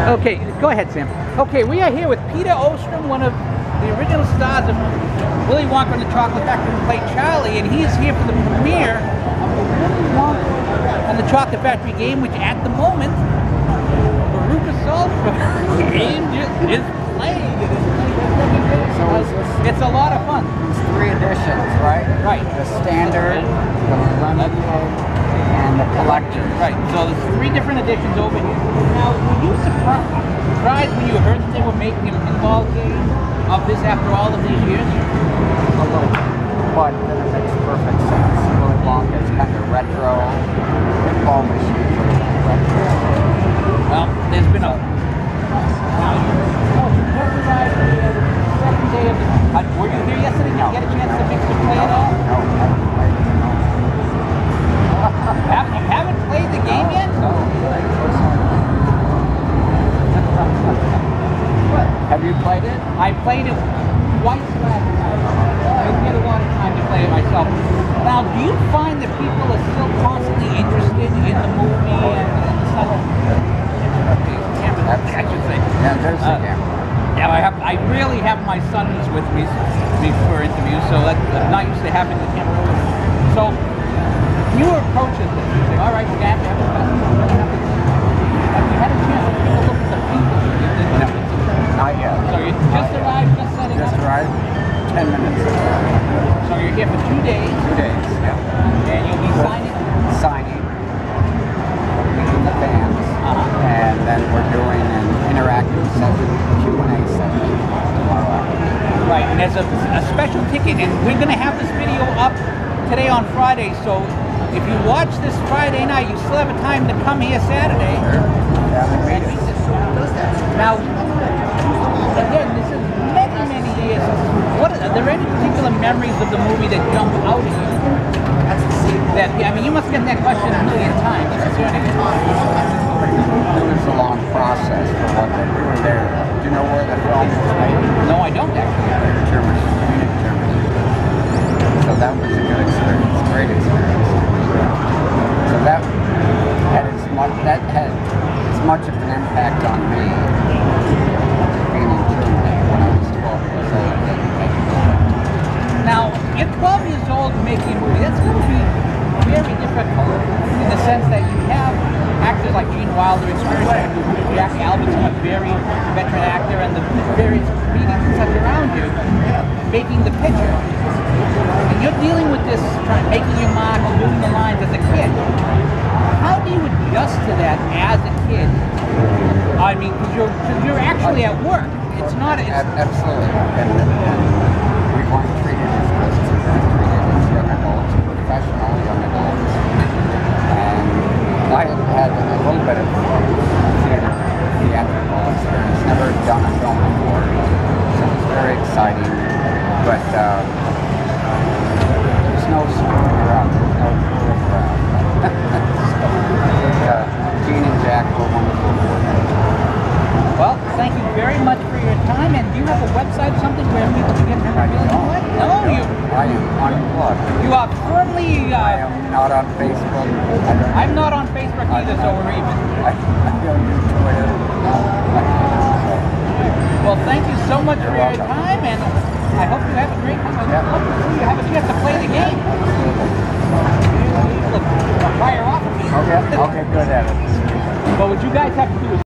Okay, go ahead, Sam. Okay, we are here with Peter Ostrum, one of the original stars of Willy Wonka and the Chocolate Factory, who played Charlie, and he is here for the premiere of the Willy Wonka and the Chocolate Factory game, which at the moment, Veruca Salt game is playing. So it's a lot of fun. There's 3 editions, right? Right. The standard, the limited, and the collector. Right. So there's 3 different editions over here. Now, were you surprised when you heard that they were making a pinball game of this after all of these years? A little bit. But then it makes perfect sense. Willy Wonka is kind of retro. Pinball machines are retro. Well, there's been a... Now, second day of the... were you here yesterday? Did you get a chance to mix and play at all? No, I haven't played it. No. You haven't played the game yet? No. Have you played it? I played it twice last night. I didn't get a lot of time to play it myself. Now, do you find that people are still constantly interested in the movie and the stuff? I should say. Yeah, there's the camera. Yeah, I really have my sons with me for interviews, so I'm not used to having the camera over. So, you approach it, you say, all right, we're going to have fun. Have you had a chance to take a look at the people? No, not yet. So you just arrived, just setting up? Just arrived 10 minutes ago. So you're here for 2 days? 2 days, yeah. And you'll be Signing, meeting the fans, and then we're doing an interactive session, Q&A session tomorrow. Right, and there's a special ticket, and we're going to have this video up today on Friday, so if you watch this Friday night, you still have a time to come here Saturday. Sure. Yeah, we made it. Now, again, this is many, many years. Are there any particular memories of the movie that jump out at you? I mean, you must get that question a million times. It was a long process for what we were there. Do you know where the film was made? No, I don't actually. Germany, Munich, Germany. So that was a good experience, great experience. So that had as much of an impact on me being in Germany when I was 12 years old. Now, you're 12 years old making a movie. That's going to be very difficult in the sense that you have actors like Gene Wilder, experienced Jack Albertson, a very veteran actor, and the various comedians and such around you making the picture. And you're dealing with this, making your mark and doing the lines as a kid. How do you adjust to that as a kid? I mean, because you're actually at work. It's not... Absolutely. And we weren't treated as good. We weren't treated as young adults, professional young adults. And I had a little bit of theatrical experience. Never done a film before. So it was very exciting. But there's no screwing around. There's no fooling around. Gene and Jack were wonderful. Well, thank you very much for your time. And do you have a website or something where people can get memorabilia? No, you. I am unplugged. You are firmly. I am not on Facebook. I'm not on Facebook either, so we're even. I don't use Twitter. Well, thank you so much for your welcome. time, and I hope you have a great time. I hope you have a chance to play the game. Fire off. Okay, I'll get good at it. But what you guys have to do is